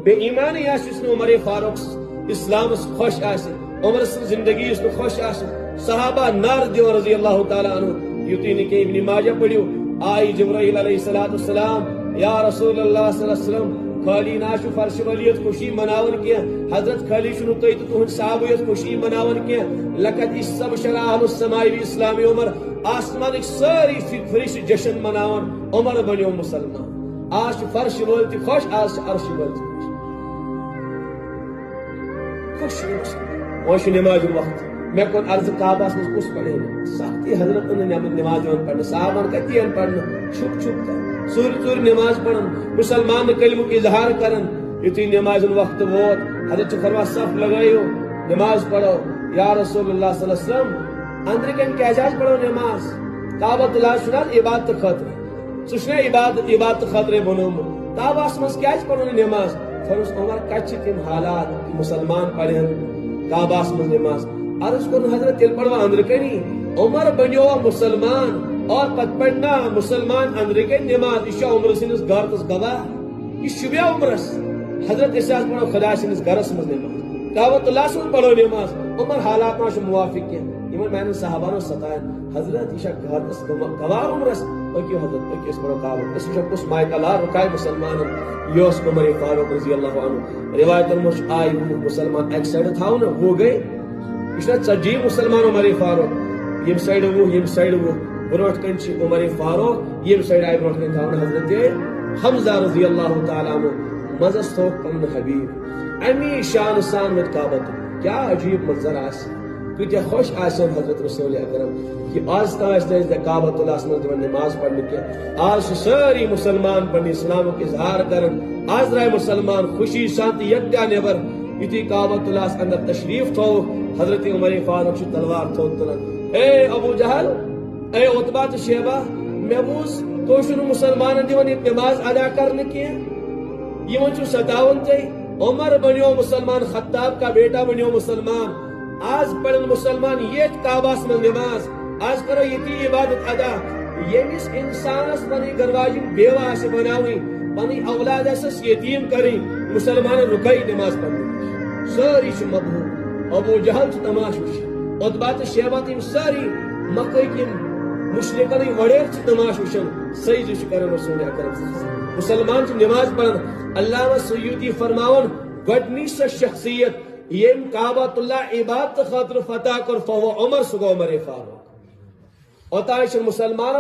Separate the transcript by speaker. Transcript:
Speaker 1: بے ایمانی آس عمر فاروق اسلام خوش آس عمر سن زندگی اس خوش آس صحابہ نار دیو رضی اللہ تعالی عنہ یوتی نکے ابن ماجہ پڑھیو آئی جبرائیل علیہ السلام یا رسول اللہ صلی اللہ علیہ وسلم خالی ناشو فرش ولیت خوشی مناون کیا حضرت خالی شنو تیت تہن صحابیت خوشی مناون کیا لقد اسب شرع اہل السماء اسلام عمر آسمان ساری فرش جشن مناون عمر بنیو مسلمان آج فرش ولتی خوش آج عرش ولتی خوش خوش نماز وقت میں کون عرض کعبہ میں کس پڑھے سختی حضرت نے نماز پڑھنا صحابہ کہتی ہیں پڑھنا چھپ چھپ کر سور نماز پڑھن مسلمان کلمہ کی اظہار کرن یتی نماز وقت ووت حضرت فرما صف لگائیو نماز پڑھو یا رسول اللہ صلی اللہ علیہ وسلم اندر کن کی اجازت پڑھو نماز کعبہ اللہ سنا عبادت خاطر سوچنا عبادت خاطر بنوم کعبہ مس کیا پڑھو نماز فرض عمر کچھ تم حالات مسلمان پڑھن کعبہ مس نماز عرض کن حضرت تیل پڑھو اندر کنی عمر بنیو مسلمان اور پت پڑھنا مسلمان اندر کے نماز یہ عمر سنس گھرس گواہ یہ شبیا عمرس حضرت اساس پڑھو خدا سنس گھرس مز نماز کعبۃ اللہ سن پڑھو نماز عمر حالات ما موافق کیا یمن میں صحابہ ستائن حضرت یہ گھرس گواہ عمرس پکیو حضرت پکیو اس پڑھو کعبہ اس وچ کس مائے کلا رکائے مسلمان یوس عمر فاروق رضی اللہ عنہ روایت مش آئی مسلمان ایک سائیڈ تھاو نا وہ گئے یہ ژجی مسلمان عمر فاروق یم سائیڈ وہ بروٹ کنچ عمر فاروق یم سائیڈ آئی بروٹ کن تھاون حضرت حمزہ رضی اللہ تعالی عنہ مزس تو پن حبیب امی شان سان مت کعبۃ کیا عجیب منظر آس کتیا خوش آسن حضرت رسول اکرم کہ آج تاج کعبۃ اللہ میں نماز پڑھنے کے آج ساری مسلمان پنہ اسلام کے اظہار کرن آج رائے مسلمان خوشی شانتی یکجا نیبر یتی کعبۃ اللہ اندر تشریف تھو حضرت عمر فاروق سے تلوار تھو تلن اے ابو جہل اے عتبہ تو شیبہ میں بوز تو شنو مسلمان دیون نماز ادا کرنے کی یہ چو ستاون تے عمر بنیو مسلمان خطاب کا بیٹا بنیو مسلمان آج پڑھن مسلمان یہ کعبہ میں نماز آج کرو یہ عبادت ادا یمس انسانس پنی گرواجی بیوہ سے بناوی پنی اولاد اسس یتیم کریں مسلمان رکائی نماز پڑھنے ساری چھ مبہوت ابو جہل چھ تماش وچ عتبہ تو شیبہ تم ساری مکہ کی مشرکن وڑیر چھ تماش وچن سجدہ چھ کرن رسول اکرم مسلمان چھ نماز پڑھن علامہ سیوطی فرماون گڈنی سا شخصیت یم کعبۃ اللہ عبادت خاطر فتح کر فہو عمر سگو عمر فاروق اوتائش مسلمان